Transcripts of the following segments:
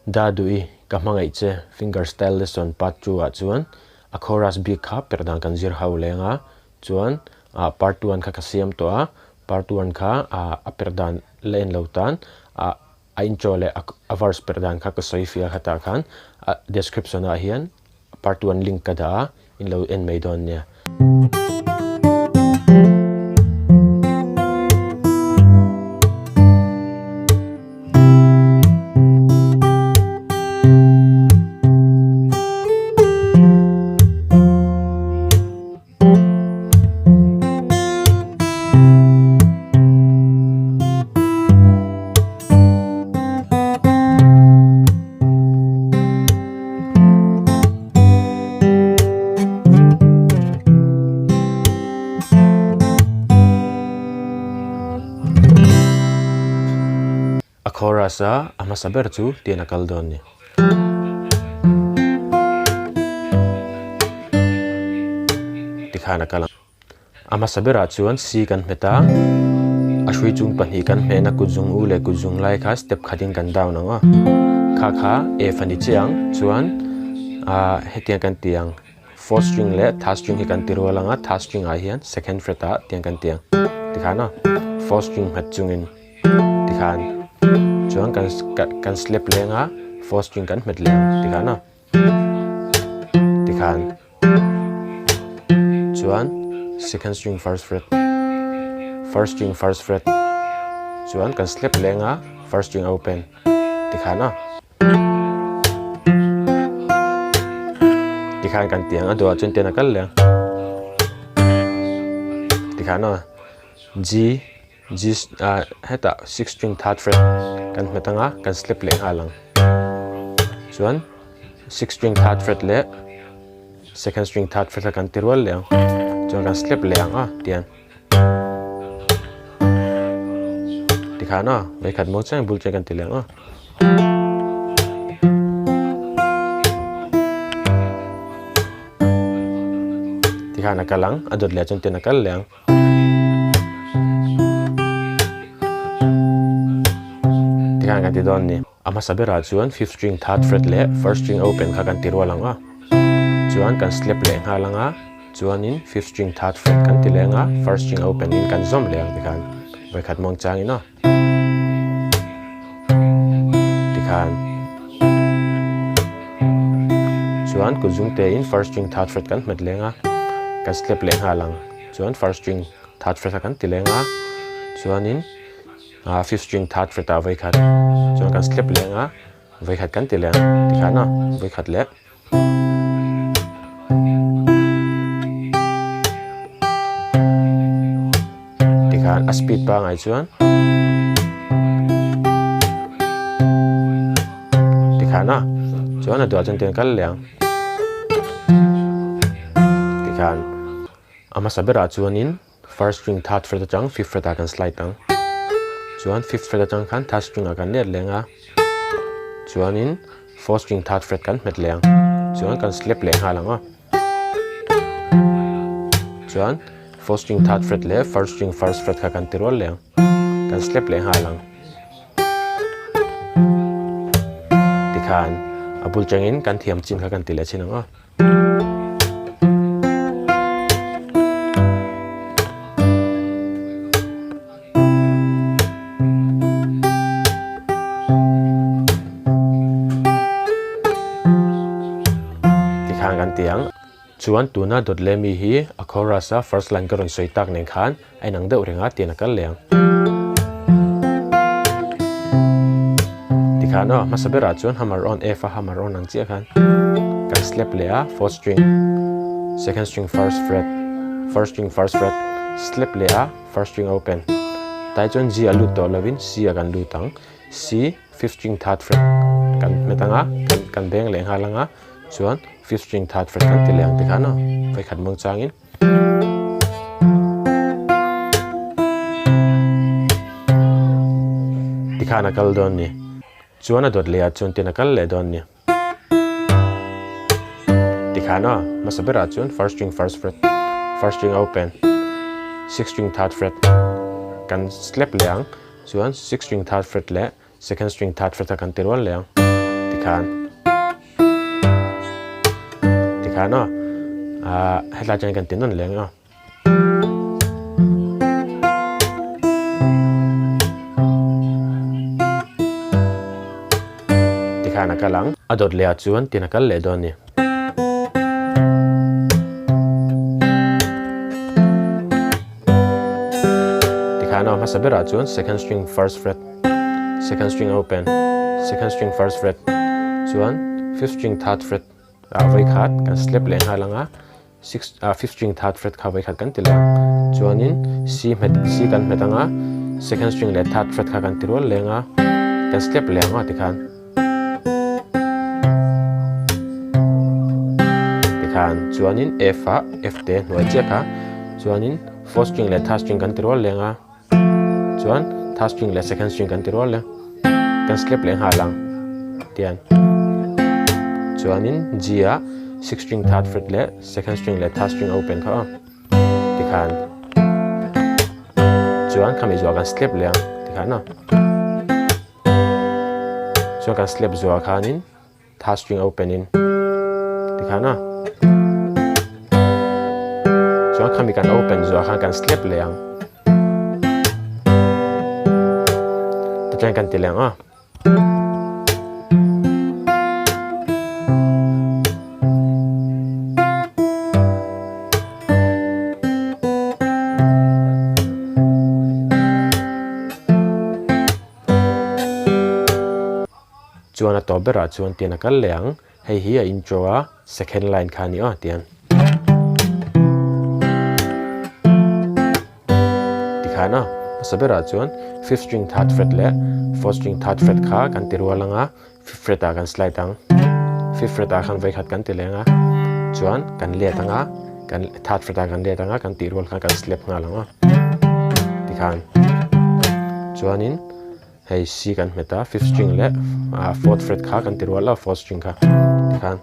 Daduhi hmangaih Fingerstyle lesson Part-2 chuan a chorus big kha perdan kan zir ho lenga chuan Part-2 an kha kasiam to a Part-2 kha a perdan len lotan a intro le a verse perdan kha ka soifia khata khan description a hian Part-2 link ka da in lo en MIZO nia chorus ama saber chu tiana kaldon ni tikhana kala ama sabera chuan c kan meta a hrui chung pani kan mena kuzung u le kuzung lai kha step khating kan down anga kha f ani chiang chuan hetiang kan tiang fourth string le third string hi kan tirwalanga third string a hian second fret a tiang kan tiang tikhana fourth string hat chungin tikhan chuan kan slip lenga fourth string kan met leng tikhana tikhan chuan second string first fret first string first fret chuan kan slip lenga first string open tikhana tikhan kan tiang ado chun tena kal leng tikhana G heta 6 string third fret kan metanga kan slip leng halang chuan 6 string third fret le second string third fret kan tirwal leng chuan kan slip leng tian tikhana vai khat mo chang bul che kan ti leng tikhana kalang adot le chun tena kal leng tikhana kan ti don ni ama sabera chuan fifth string third fret le first string open kha kan tirwalanga chuan kan slip leng halanga chuan in fifth string third fret kan ti lenga first string open in kan zom leng tikhan vai khat mong chang ina tikhan chuan kuzung te in first string third fret kan met lenga kan slip leng halang chuan first string third fret kan ti lenga chuan in fifth string third fret a vai khat chuan kan slip lenga vai khat kan ti leng tikhana vai khat le tikhan a speed pa ngai chuan tikhana chuan a do chun ten kal leng tikhan ama sabera chuan in first string third fret chang fifth fret a kan slide tang chuan fifth fret chang khan third string a kan net lenga chuan in fourth string third fret kan met leng chuan kan slip leng halanga chuan fourth string third fret le first string first fret kha kan tirwal leng kan slip leng halang tikhan abul changin kan thiam chin kha kan ti le chinanga tiang chuan tuna dot le mi hi a chorus a first line karon soitak nen khan ainang deuh renga tiana kal leng tikhana masabera chuan hammer on f a hammer on ang chia khan kan slip le a fourth string second string first fret first string first fret slip le a first string open tai chuan g a lut to lovin c a kan lutang c fifth string third fret kan metanga kan beng leng halanga chuan fifth string third fret kan ti leng tikhana vai khat mong changin tikhana kal don ni chuan a dot le a chuan tena kal le don ni tikhana masabera chuan first string first fret first string open sixth string third fret kan slip leng chuan sixth string third fret le second string third fret kan tirwal leng khan no hela jan kan tinon leng no tikhan akalang adot le chuan tinakal le don ni tikhan no masabera chuan second string first fret second string open second string first fret chuan fifth string third fret vai khat kan slap leng halanga fifth string third fret kha vai khat kan tila chuanin c kan metanga second string le third fret kha kan tirol lenga kan slap lenga tikhan chuanin f te noi che kha chuanin fourth string le third string kan tirol lenga chuan third string le second string kan tirol le kan slap leng halang tian chuanin G a 6 string third fret le second string le third string open kha tikhan chuan khami zo kan slap leng tikhan na chuan kan slap zo khanin third string open in tikhan na chuan khami kan open zo khan kan slap leng ta kan tileng chuan a to bera chuan tian akal leang hei hi a intro a second line kha ni tian tikhana sabera chuan fifth string third fret le fourth string third fret kha kan tirwalanga fifth fret a kan slide ang fifth fret a khan vai khat kan tilenga chuan kan letanga kan third fret a kan letanga kan tirwal kha kan slap nga langa tikhan chuanin hei C kan meta fifth string le fourth fret kha kan tirwala fourth string kha tikhan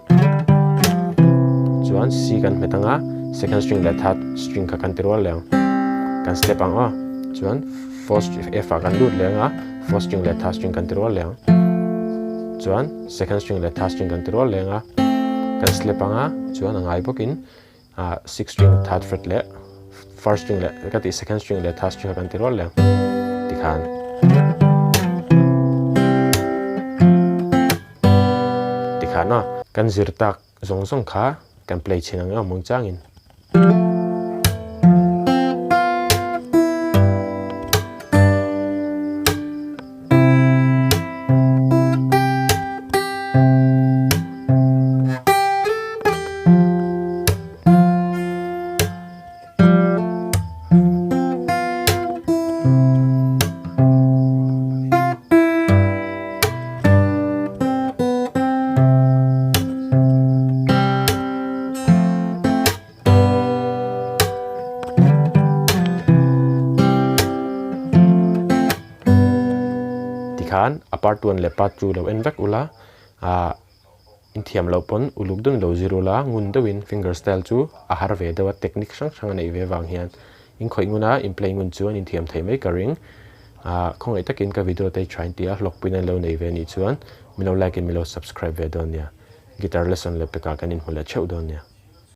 chuan C kan metanga second string le third string kha kan tirwal leng kan slap ang chuan fourth F a kan lut lenga fourth string le third string kan tirwal leng chuan second string le third string kan tirwal lenga kan slap anga chuan angai bokin sixth string third fret le first string le kati second string le third string kan tirwal leng tikhan na kan zirtak zong kha kan play chinanga mong changin Part-2 le Part-2 lo envek ula in thiam lo pon uluk dun lo zero la ngun dawin Fingerstyle chu a har ve dawa technique sang nei ve wang hian in khoi nguna in play ngun chuan in thiam thei mai ka ring khong ai takin ka video te try ti a hlawkpui na lo nei ve ni chuan milo like in milo subscribe ve don nia guitar lesson le peka kan in hula cheu don nia